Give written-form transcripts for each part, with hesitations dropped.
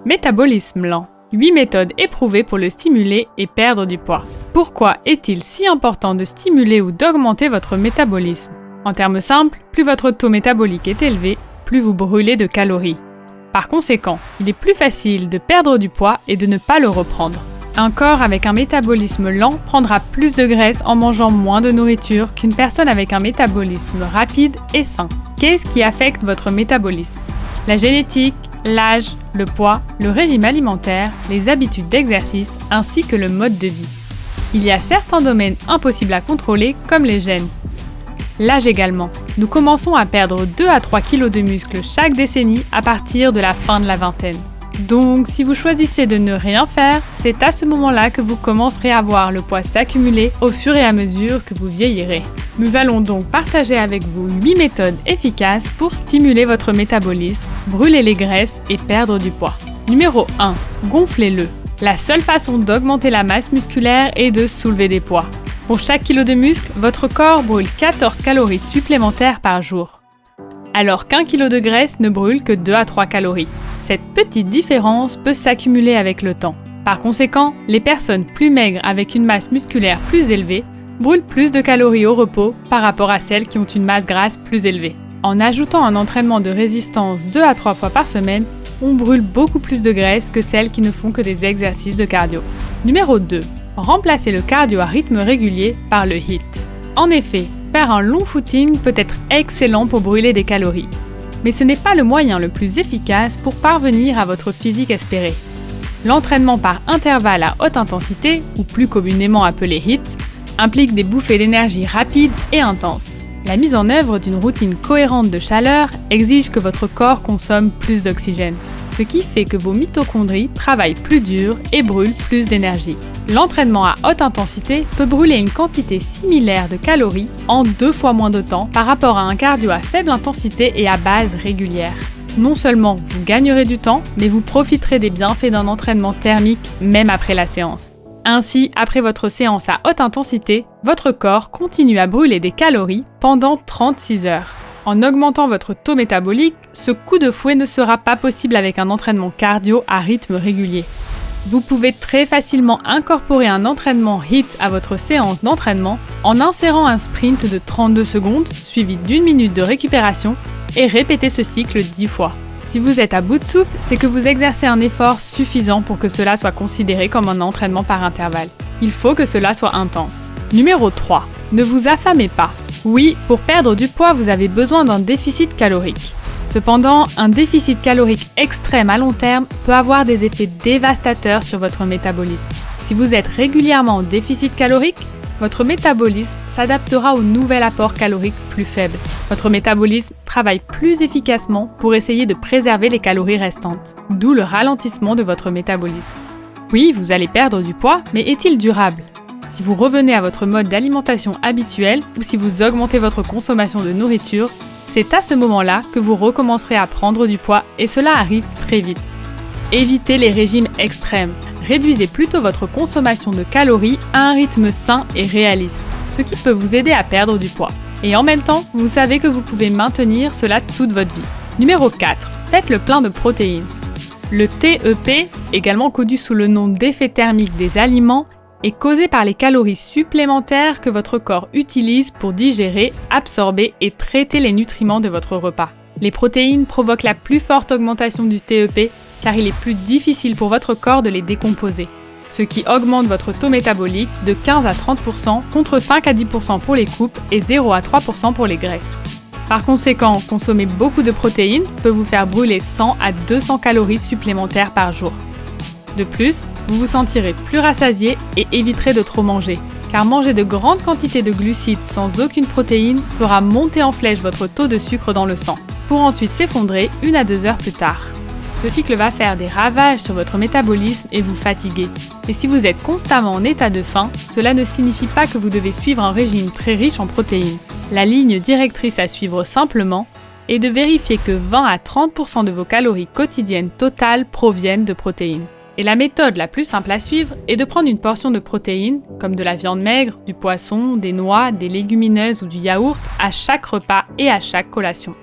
Métabolisme lent. 8 méthodes éprouvées pour le stimuler et perdre du poids. Pourquoi est-il si important de stimuler ou d'augmenter votre métabolisme? En termes simples, plus votre taux métabolique est élevé, plus vous brûlez de calories. Par conséquent, il est plus facile de perdre du poids et de ne pas le reprendre. Un corps avec un métabolisme lent prendra plus de graisse en mangeant moins de nourriture qu'une personne avec un métabolisme rapide et sain. Qu'est-ce qui affecte votre métabolisme? La génétique, l'âge, le poids, le régime alimentaire, les habitudes d'exercice ainsi que le mode de vie. Il y a certains domaines impossibles à contrôler comme les gènes. L'âge également. Nous commençons à perdre 2 à 3 kg de muscles chaque décennie à partir de la fin de la vingtaine. Donc, si vous choisissez de ne rien faire, c'est à ce moment-là que vous commencerez à voir le poids s'accumuler au fur et à mesure que vous vieillirez. Nous allons donc partager avec vous 8 méthodes efficaces pour stimuler votre métabolisme, brûler les graisses et perdre du poids. Numéro 1. Gonflez-le. La seule façon d'augmenter la masse musculaire est de soulever des poids. Pour chaque kilo de muscle, votre corps brûle 14 calories supplémentaires par jour. Alors qu'un kilo de graisse ne brûle que 2 à 3 calories. Cette petite différence peut s'accumuler avec le temps. Par conséquent, les personnes plus maigres avec une masse musculaire plus élevée brûlent plus de calories au repos par rapport à celles qui ont une masse grasse plus élevée. En ajoutant un entraînement de résistance 2 à 3 fois par semaine, on brûle beaucoup plus de graisse que celles qui ne font que des exercices de cardio. Numéro 2. Remplacez le cardio à rythme régulier par le HIIT. En effet, faire un long footing peut être excellent pour brûler des calories. Mais ce n'est pas le moyen le plus efficace pour parvenir à votre physique espéré. L'entraînement par intervalle à haute intensité, ou plus communément appelé HIIT, implique des bouffées d'énergie rapides et intenses. La mise en œuvre d'une routine cohérente de chaleur exige que votre corps consomme plus d'oxygène, ce qui fait que vos mitochondries travaillent plus dur et brûlent plus d'énergie. L'entraînement à haute intensité peut brûler une quantité similaire de calories en 2 fois moins de temps par rapport à un cardio à faible intensité et à base régulière. Non seulement vous gagnerez du temps, mais vous profiterez des bienfaits d'un entraînement thermique même après la séance. Ainsi, après votre séance à haute intensité, votre corps continue à brûler des calories pendant 36 heures. En augmentant votre taux métabolique, ce coup de fouet ne sera pas possible avec un entraînement cardio à rythme régulier. Vous pouvez très facilement incorporer un entraînement HIIT à votre séance d'entraînement en insérant un sprint de 32 secondes suivi d'1 minute de récupération et répéter ce cycle 10 fois. Si vous êtes à bout de souffle, c'est que vous exercez un effort suffisant pour que cela soit considéré comme un entraînement par intervalle. Il faut que cela soit intense. Numéro 3. Ne vous affamez pas. Oui, pour perdre du poids, vous avez besoin d'un déficit calorique. Cependant, un déficit calorique extrême à long terme peut avoir des effets dévastateurs sur votre métabolisme. Si vous êtes régulièrement en déficit calorique, votre métabolisme s'adaptera au nouvel apport calorique plus faible. Votre métabolisme travaille plus efficacement pour essayer de préserver les calories restantes, d'où le ralentissement de votre métabolisme. Oui, vous allez perdre du poids, mais est-il durable? Si vous revenez à votre mode d'alimentation habituel ou si vous augmentez votre consommation de nourriture, c'est à ce moment-là que vous recommencerez à prendre du poids et cela arrive très vite. Évitez les régimes extrêmes. Réduisez plutôt votre consommation de calories à un rythme sain et réaliste, ce qui peut vous aider à perdre du poids. Et en même temps, vous savez que vous pouvez maintenir cela toute votre vie. Numéro 4. Faites le plein de protéines. Le TEP, également connu sous le nom d'effet thermique des aliments, est causé par les calories supplémentaires que votre corps utilise pour digérer, absorber et traiter les nutriments de votre repas. Les protéines provoquent la plus forte augmentation du TEP car il est plus difficile pour votre corps de les décomposer, ce qui augmente votre taux métabolique de 15 à 30% contre 5 à 10% pour les coupes et 0 à 3% pour les graisses. Par conséquent, consommer beaucoup de protéines peut vous faire brûler 100 à 200 calories supplémentaires par jour. De plus, vous vous sentirez plus rassasié et éviterez de trop manger, car manger de grandes quantités de glucides sans aucune protéine fera monter en flèche votre taux de sucre dans le sang, pour ensuite s'effondrer 1 à 2 heures plus tard. Ce cycle va faire des ravages sur votre métabolisme et vous fatiguer. Et si vous êtes constamment en état de faim, cela ne signifie pas que vous devez suivre un régime très riche en protéines. La ligne directrice à suivre simplement est de vérifier que 20 à 30% de vos calories quotidiennes totales proviennent de protéines. Et la méthode la plus simple à suivre est de prendre une portion de protéines, comme de la viande maigre, du poisson, des noix, des légumineuses ou du yaourt, à chaque repas et à chaque collation.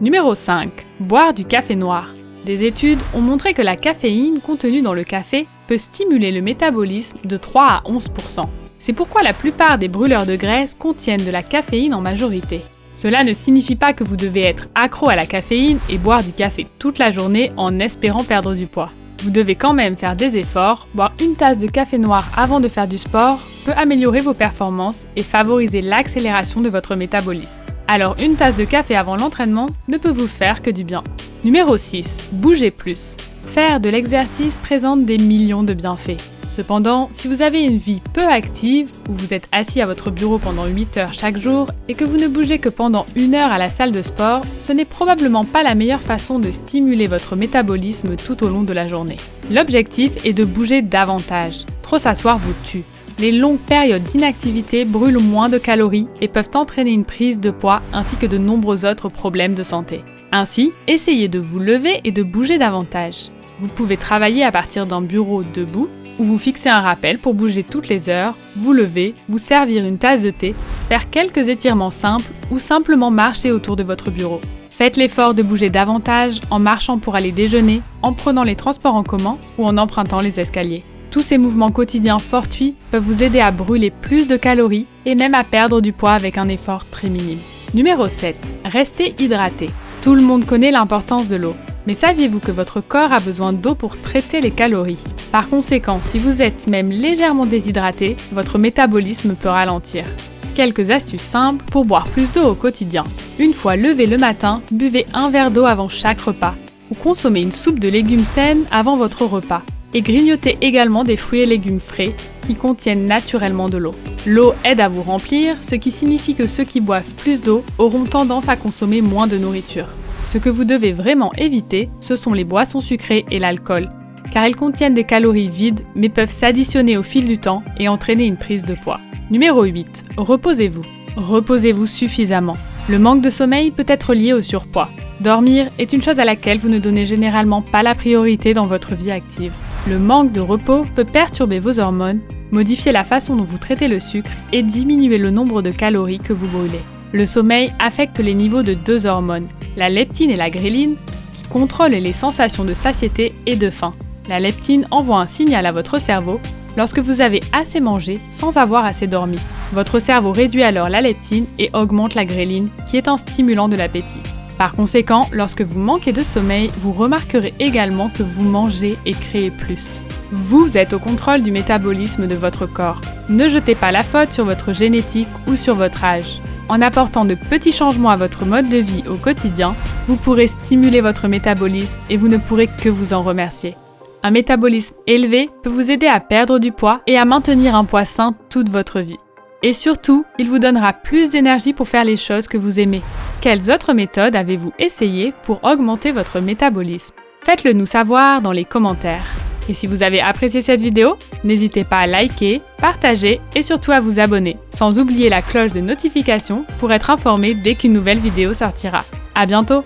Numéro 5. Boire du café noir. Des études ont montré que la caféine contenue dans le café peut stimuler le métabolisme de 3 à 11%. C'est pourquoi la plupart des brûleurs de graisse contiennent de la caféine en majorité. Cela ne signifie pas que vous devez être accro à la caféine et boire du café toute la journée en espérant perdre du poids. Vous devez quand même faire des efforts, boire une tasse de café noir avant de faire du sport peut améliorer vos performances et favoriser l'accélération de votre métabolisme. Alors une tasse de café avant l'entraînement ne peut vous faire que du bien. Numéro 6. Bougez plus. Faire de l'exercice présente des millions de bienfaits. Cependant, si vous avez une vie peu active, où vous êtes assis à votre bureau pendant 8 heures chaque jour et que vous ne bougez que pendant 1 heure à la salle de sport, ce n'est probablement pas la meilleure façon de stimuler votre métabolisme tout au long de la journée. L'objectif est de bouger davantage. Trop s'asseoir vous tue. Les longues périodes d'inactivité brûlent moins de calories et peuvent entraîner une prise de poids ainsi que de nombreux autres problèmes de santé. Ainsi, essayez de vous lever et de bouger davantage. Vous pouvez travailler à partir d'un bureau debout ou vous fixer un rappel pour bouger toutes les heures, vous lever, vous servir une tasse de thé, faire quelques étirements simples ou simplement marcher autour de votre bureau. Faites l'effort de bouger davantage en marchant pour aller déjeuner, en prenant les transports en commun ou en empruntant les escaliers. Tous ces mouvements quotidiens fortuits peuvent vous aider à brûler plus de calories et même à perdre du poids avec un effort très minime. Numéro 7. Restez hydraté. Tout le monde connaît l'importance de l'eau. Mais saviez-vous que votre corps a besoin d'eau pour traiter les calories? Par conséquent, si vous êtes même légèrement déshydraté, votre métabolisme peut ralentir. Quelques astuces simples pour boire plus d'eau au quotidien. Une fois levé le matin, buvez un verre d'eau avant chaque repas ou consommez une soupe de légumes saine avant votre repas. Et grignotez également des fruits et légumes frais qui contiennent naturellement de l'eau. L'eau aide à vous remplir, ce qui signifie que ceux qui boivent plus d'eau auront tendance à consommer moins de nourriture. Ce que vous devez vraiment éviter, ce sont les boissons sucrées et l'alcool, car elles contiennent des calories vides mais peuvent s'additionner au fil du temps et entraîner une prise de poids. Numéro 8. Reposez-vous. Reposez-vous suffisamment. Le manque de sommeil peut être lié au surpoids. Dormir est une chose à laquelle vous ne donnez généralement pas la priorité dans votre vie active. Le manque de repos peut perturber vos hormones, modifier la façon dont vous traitez le sucre et diminuer le nombre de calories que vous brûlez. Le sommeil affecte les niveaux de 2 hormones, la leptine et la gréline, qui contrôlent les sensations de satiété et de faim. La leptine envoie un signal à votre cerveau lorsque vous avez assez mangé sans avoir assez dormi. Votre cerveau réduit alors la leptine et augmente la gréline, qui est un stimulant de l'appétit. Par conséquent, lorsque vous manquez de sommeil, vous remarquerez également que vous mangez et créez plus. Vous êtes au contrôle du métabolisme de votre corps. Ne jetez pas la faute sur votre génétique ou sur votre âge. En apportant de petits changements à votre mode de vie au quotidien, vous pourrez stimuler votre métabolisme et vous ne pourrez que vous en remercier. Un métabolisme élevé peut vous aider à perdre du poids et à maintenir un poids sain toute votre vie. Et surtout, il vous donnera plus d'énergie pour faire les choses que vous aimez. Quelles autres méthodes avez-vous essayé pour augmenter votre métabolisme? Faites-le nous savoir dans les commentaires. Et si vous avez apprécié cette vidéo, n'hésitez pas à liker, partager et surtout à vous abonner, sans oublier la cloche de notification pour être informé dès qu'une nouvelle vidéo sortira. À bientôt!